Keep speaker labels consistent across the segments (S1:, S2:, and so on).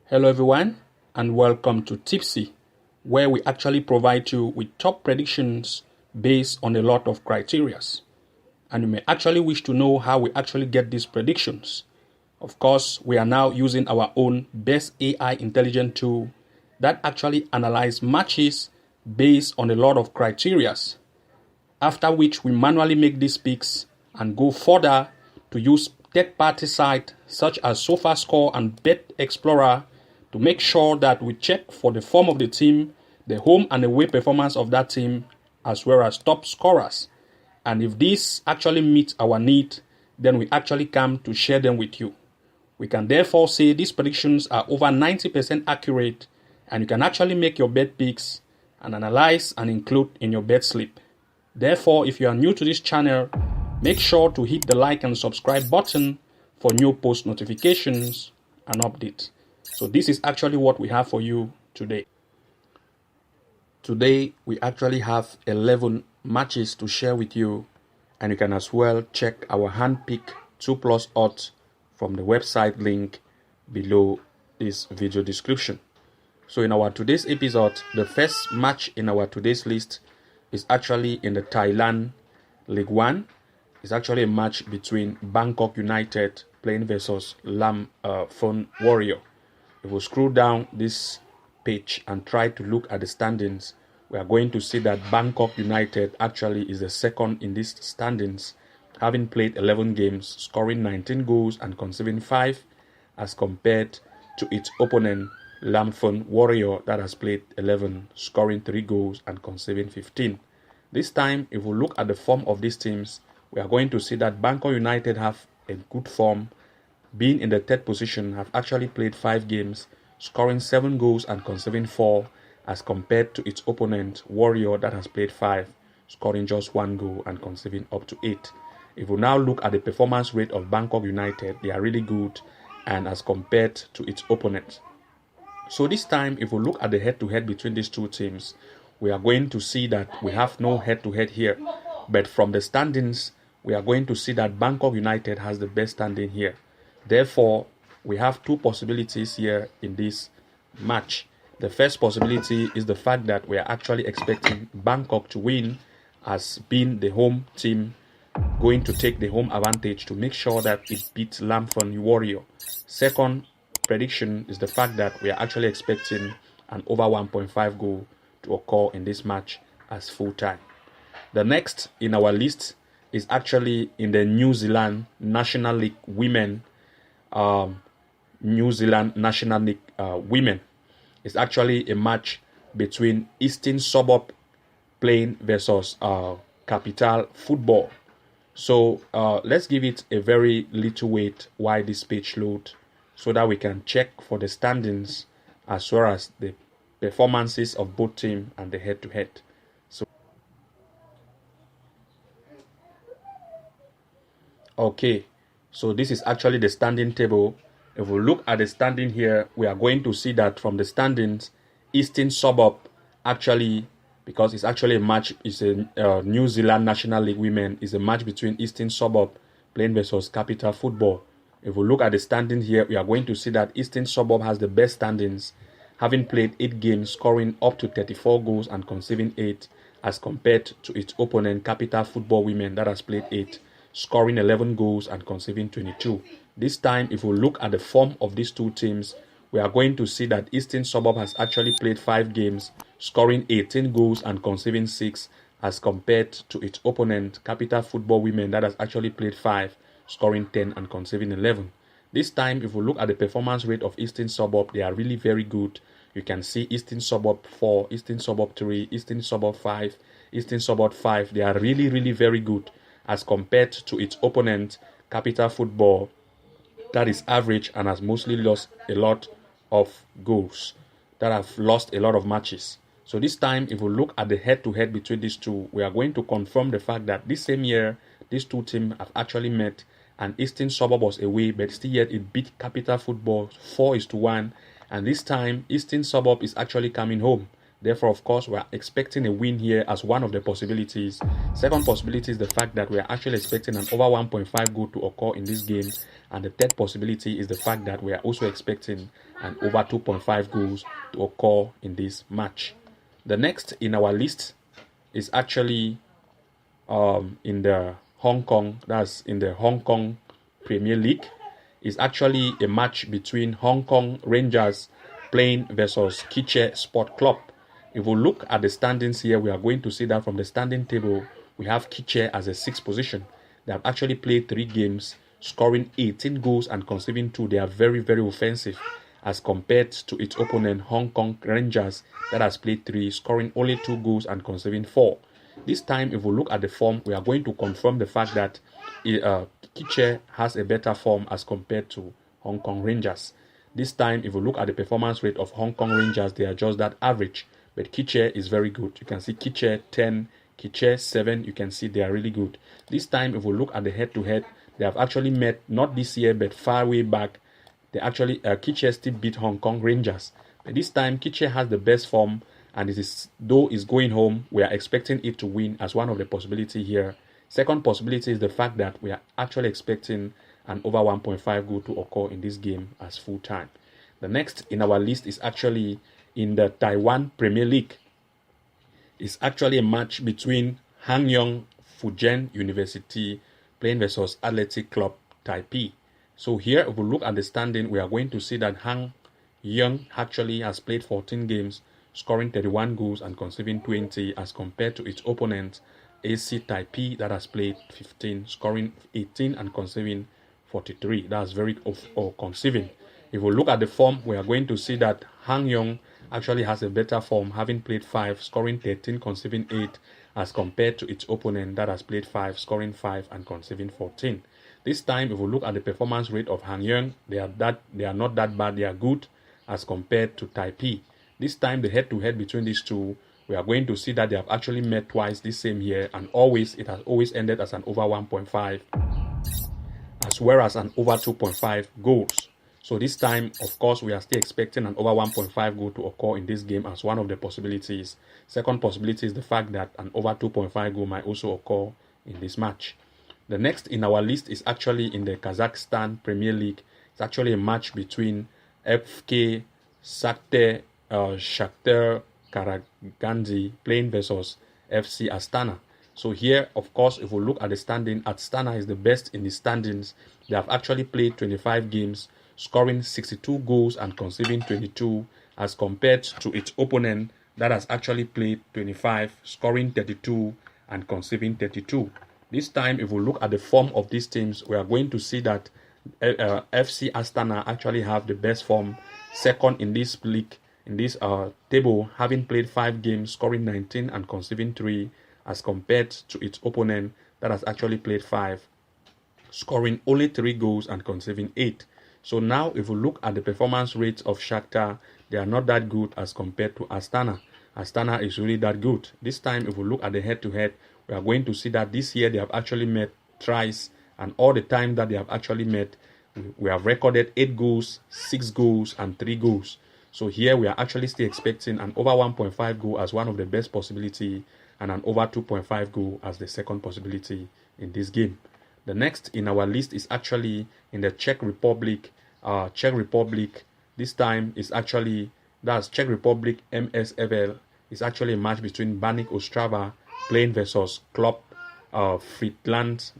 S1: Hello everyone and welcome to Tipsy, where we actually provide you with top predictions based on a lot of criterias. And you may actually wish to know how we actually get these predictions. Of course, we are now using our own best AI intelligent tool that actually analyzes matches based on a lot of criterias. After which we manually make these picks and go further to use third-party sites such as SofaScore and Bet Explorer to make sure that we check for the form of the team, the home and away performance of that team, as well as top scorers. And if this actually meets our need, then we actually come to share them with you. We can therefore say these predictions are over 90% accurate, and you can actually make your bet picks and analyze and include in your bet slip. Therefore, if you are new to this channel, make sure to hit the like and subscribe button for new post notifications and updates. So this is actually what we have for you today. Today, we actually have 11 matches to share with you, and you can as well check our hand-picked 2+ odds from the website link below this video description. So in our today's episode, the first match in our today's list is actually in the Thailand League One. It's actually a match between Bangkok United playing versus Lam Phun Warrior. If we scroll down this page and try to look at the standings, we are going to see that Bangkok United actually is the second in these standings, having played 11 games, scoring 19 goals and conceding 5, as compared to its opponent Lam Phun Warrior that has played 11, scoring 3 goals and conceding 15. This time, if we look at the form of these teams, we are going to see that Bangkok United have a good form, being in the third position, have actually played 5 games, scoring 7 goals and conceding 4, as compared to its opponent Warrior that has played 5, scoring just 1 goal and conceding up to 8. If we now look at the performance rate of Bangkok United, they are really good, and as compared to its opponent. So this time, if we look at the head-to-head between these two teams, we are going to see that we have no head-to-head here. But from the standings, we are going to see that Bangkok United has the best standing here. Therefore, we have 2 possibilities here in this match. The first possibility is the fact that we are actually expecting Bangkok to win, as being the home team going to take the home advantage to make sure that it beats Lam Phun Warrior. Second prediction is the fact that we are actually expecting an over 1.5 goal to occur in this match as full time. The next in our list is actually in the New Zealand National League Women. New Zealand National League Women. It's actually a match between Eastern Suburb playing versus Capital Football. So let's give it a very little wait while this page loads, so that we can check for the standings as well as the performances of both teams and the head-to-head. Okay, so this is actually the standing table. If we look at the standing here, we are going to see that from the standings, Eastern Suburb actually, because it's actually a match, it's a New Zealand National League Women, is a match between Eastern Suburb playing versus Capital Football. If we look at the standings here, we are going to see that Eastern Suburb has the best standings, having played 8 games, scoring up to 34 goals and conceding 8, as compared to its opponent Capital Football Women that has played 8, scoring 11 goals and conceding 22. This time, if we look at the form of these two teams, we are going to see that Eastern Suburb has actually played 5 games, scoring 18 goals and conceding 6, as compared to its opponent Capital Football Women that has actually played 5, scoring 10 and conceding 11. This time, if we look at the performance rate of Eastern Suburb, they are really very good. You can see Eastern Suburb 4, Eastern Suburb 3, Eastern Suburb 5, Eastern Suburb 5. They are really, really very good, as compared to its opponent Capital Football that is average and has mostly lost a lot of goals, that have lost a lot of matches. So this time, if we look at the head-to-head between these two, we are going to confirm the fact that this same year, these two teams have actually met, and Eastern Suburb was away, but still yet it beat Capital Football 4-1, and this time Eastern Suburb is actually coming home, Therefore, of course, we are expecting a win here as one of the possibilities. Second possibility is the fact that we are actually expecting an over 1.5 goal to occur in this game. And the third possibility is the fact that we are also expecting an over 2.5 goals to occur in this match. The next in our list is actually in the Hong Kong, that's in the Hong Kong Premier League. Is actually a match between Hong Kong Rangers playing versus Kiche Sport Club. If we look at the standings here, we are going to see that from the standing table, we have Kiche as a 6th position. They have actually played 3 games, scoring 18 goals and conceding 2. They are very, very offensive as compared to its opponent, Hong Kong Rangers, that has played 3, scoring only 2 goals and conceding 4. This time, if we look at the form, we are going to confirm the fact that Kiche has a better form as compared to Hong Kong Rangers. This time, if we look at the performance rate of Hong Kong Rangers, they are just that average. But Kiche is very good. You can see Kiche 10, Kiche 7. You can see they are really good. This time, if we look at the head-to-head, they have actually met, not this year, but far way back. They actually, Kiche still beat Hong Kong Rangers. But this time, Kiche has the best form. And it is, though it's going home, we are expecting it to win as one of the possibility here. Second possibility is the fact that we are actually expecting an over 1.5 goal to occur in this game as full time. The next in our list is actually in the Taiwan Premier League. It's actually a match between Hanyang Fujian University playing versus Athletic Club Taipei. So here, if we look at the standing, we are going to see that Hanyang actually has played 14 games, scoring 31 goals and conceding 20 as compared to its opponent, AC Taipei, that has played 15, scoring 18 and conceding 43. That's very conceding. If we look at the form, we are going to see that Hanyang actually has a better form, having played 5, scoring 13, conceding 8, as compared to its opponent that has played 5, scoring 5 and conceding 14. This time, if we look at the performance rate of Hanyang, they are not that bad. They are good as compared to Taipei. This time, the head-to-head between these two, we are going to see that they have actually met twice this same year, and it has always ended as an over 1.5, as well as an over 2.5 goals. So this time, of course, we are still expecting an over 1.5 goal to occur in this game as one of the possibilities. Second possibility is the fact that an over 2.5 goal might also occur in this match. The next in our list is actually in the Kazakhstan Premier League. It's actually a match between FK Shakhtar Karagandhi playing versus FC Astana. So here, of course, if we look at the standing, Astana is the best in the standings. They have actually played 25 games, scoring 62 goals and conceding 22, as compared to its opponent that has actually played 25, scoring 32 and conceding 32. This time, if we look at the form of these teams, we are going to see that FC Astana actually have the best form, second in this league, in this table, having played 5 games, scoring 19 and conceding 3, as compared to its opponent that has actually played 5, scoring only 3 goals and conceding 8. So now, if we look at the performance rates of Shakhtar, they are not that good as compared to Astana. Astana is really that good. This time, if we look at the head-to-head, we are going to see that this year they have actually met thrice, and all the time that they have actually met, we have recorded 8 goals, 6 goals, and 3 goals. So here we are actually still expecting an over 1.5 goal as one of the best possibility, and an over 2.5 goal as the second possibility in this game. The next in our list is actually in the Czech Republic. This time is actually, that's Czech Republic MSFL. It's actually a match between Baník Ostrava playing versus Club Frýdlant.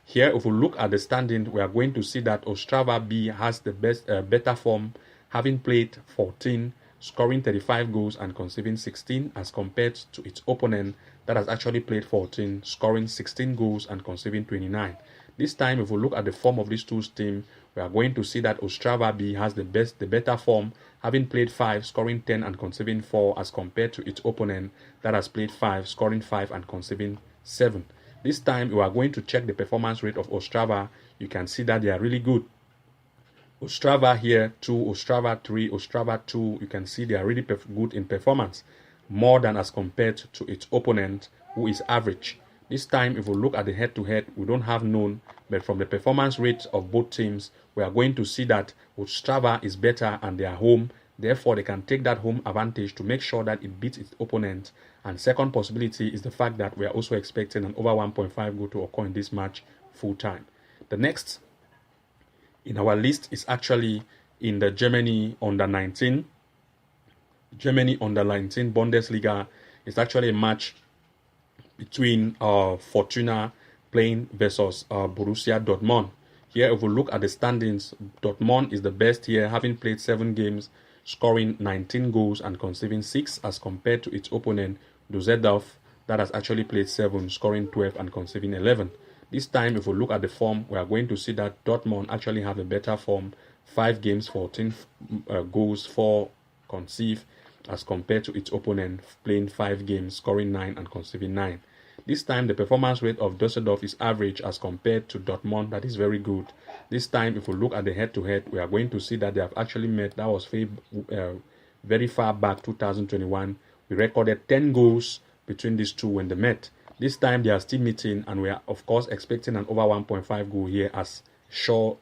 S1: Here, if we look at the standing, we are going to see that Ostrava B has the better form, having played 14, scoring 35 goals and conceding 16, as compared to its opponent that has actually played 14, scoring 16 goals and conceding 29. This time, if we look at the form of these two teams, we are going to see that Ostrava B has the better form, having played 5, scoring 10 and conceding 4, as compared to its opponent that has played 5, scoring 5 and conceding 7. This time, we are going to check the performance rate of Ostrava. You can see that they are really good. Ostrava here 2, Ostrava 3, Ostrava 2. You can see they are really good in performance, more than as compared to its opponent, who is average. This time, if we look at the head-to-head, we don't have known, but from the performance rates of both teams, we are going to see that Ostrava is better and they are home Therefore, they can take that home advantage to make sure that it beats its opponent. And second possibility is the fact that we are also expecting an over 1.5 goal to occur in this match full time. The next in our list is actually in the Germany under 19 Bundesliga. It's actually a match between Fortuna playing versus Borussia Dortmund. Here, if we look at the standings, Dortmund is the best here, having played 7 games, scoring 19 goals and conceding 6, as compared to its opponent Düsseldorf, that has actually played 7, scoring 12 and conceding 11. This time, if we look at the form, we are going to see that Dortmund actually have a better form, 5 games, 14 goals, 4 conceded, as compared to its opponent playing 5 games, scoring 9 and conceding 9. This time, the performance rate of Düsseldorf is average as compared to Dortmund, that is very good. This time, if we look at the head-to-head, we are going to see that they have actually met, that was very far back, 2021. We recorded 10 goals between these two when they met. This time, they are still meeting, and we are, of course, expecting an over 1.5 goal here as sure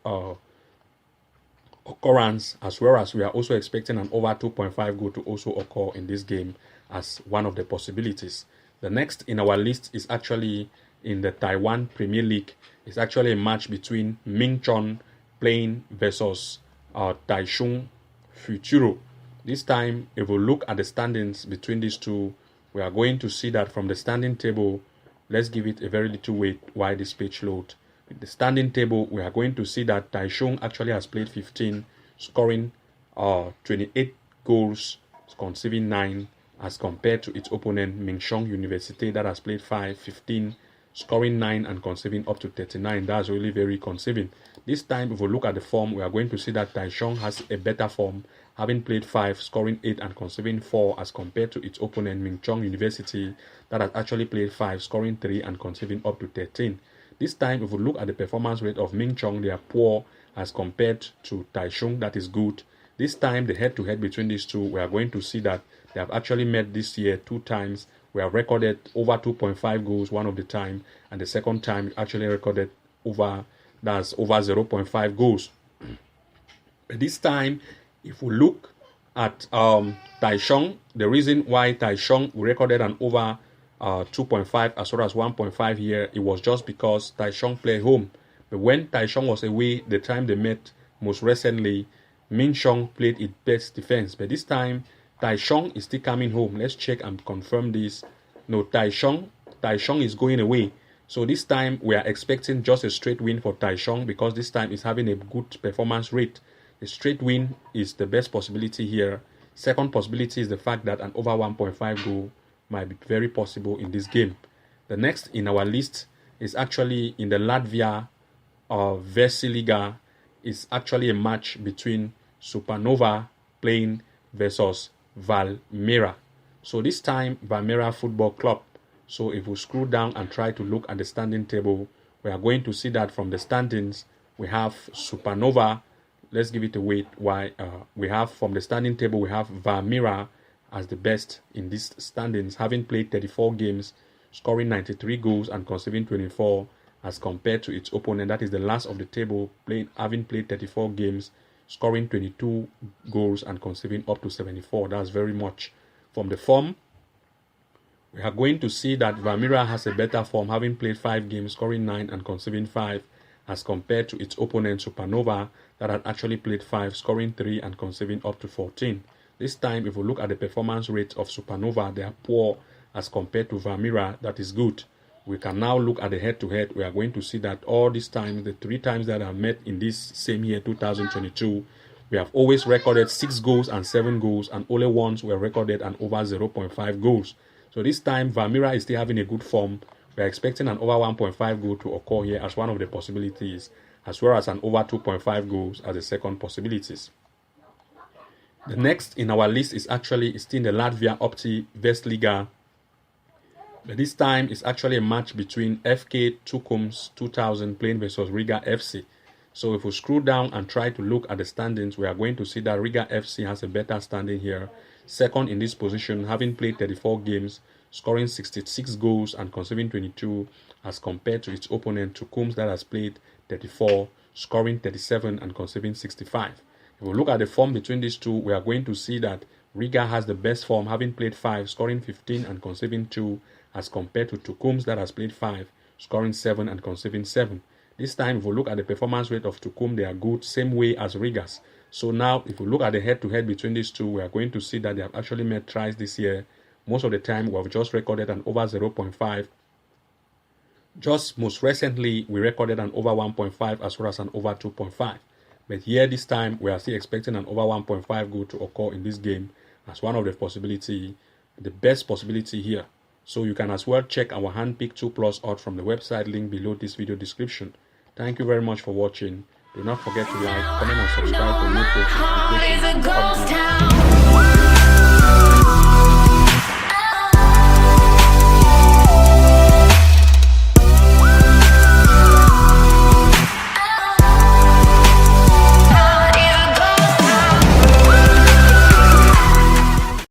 S1: occurrence, as well as we are also expecting an over 2.5 goal to also occur in this game as one of the possibilities. The next in our list is actually in the Taiwan Premier League. It's actually a match between Minchon playing versus Taichung Futuro. This time, if we look at the standings between these two, we are going to see that from the standing table, let's give it a very little wait while this page loads. With the standing table, we are going to see that Taichung actually has played 15, scoring 28 goals, conceding 9, as compared to its opponent Minchon University that has played 15, scoring 9 and conceding up to 39. That's really very conceding. This time, if we look at the form, we are going to see that Taichung has a better form, having played 5, scoring 8 and conceding 4, as compared to its opponent Minchon University that has actually played 5, scoring 3 and conceding up to 13. This time, if we look at the performance rate of Minchon, they are poor as compared to Taichung, that is good. This time, the head-to-head between these two, we are going to see that they have actually met this year 2 times. We have recorded over 2.5 goals one of the time, and the second time actually recorded over 0.5 goals. But this time, if we look at Taichung, the reason why Taichung recorded an over 2.5 as well as 1.5 here, it was just because Taichung played home. But when Taichung was away, the time they met most recently, Minchon played its best defense. But this time, Taichung is still coming home. Let's check and confirm this. No, Taichung is going away. So this time, we are expecting just a straight win for Taichung because this time is having a good performance rate. A straight win is the best possibility here. Second possibility is the fact that an over 1.5 goal might be very possible in this game. The next in our list is actually in the Latvia Versiliga. It's actually a match between Supernova playing versus Valmiera. So this time, Valmiera Football Club. So if we scroll down and try to look at the standing table, we are going to see that from the standings, we have Supernova. Let's give it a wait. Why we have from the standing table, we have Valmiera as the best in these standings, having played 34 games, scoring 93 goals and conceding 24, as compared to its opponent, that is the last of the table, having played 34 games, scoring 22 goals and conceding up to 74. That's very much. From the form, we are going to see that Valmiera has a better form, having played 5 games, scoring 9 and conceding 5, as compared to its opponent Supernova that had actually played 5, scoring 3 and conceding up to 14. This time, if we look at the performance rate of Supernova, they are poor as compared to Valmiera, that is good. We can now look at the head-to-head. We are going to see that all this time, the 3 times that are met in this same year, 2022, we have always recorded 6 goals and 7 goals, and only once were recorded and over 0.5 goals. So this time, Valmiera is still having a good form. We are expecting an over 1.5 goal to occur here as one of the possibilities, as well as an over 2.5 goals as the second possibilities. The next in our list is actually still in the Latvia Opti Vestliga. But this time it's actually a match between FK Tukums 2000 playing versus Riga FC. So if we scroll down and try to look at the standings, we are going to see that Riga FC has a better standing here. Second in this position, having played 34 games, scoring 66 goals and conceding 22, as compared to its opponent Tukums that has played 34, scoring 37 and conceding 65. If we look at the form between these two, we are going to see that Riga has the best form, having played 5, scoring 15 and conceding 2, as compared to Tukums that has played 5, scoring 7 and conceding 7. This time, if we look at the performance rate of Tukum, they are good, same way as Riga's. So now, if we look at the head-to-head between these two, we are going to see that they have actually made tries this year. Most of the time, we have just recorded an over 0.5. Just most recently, we recorded an over 1.5 as well as an over 2.5. But here, this time, we are still expecting an over 1.5 goal to occur in this game as one of the possibility, the best possibility here. So you can as well check our handpicked 2+ odds from the website link below this video description. Thank you very much for watching. Do not forget to like, comment and subscribe for new posts.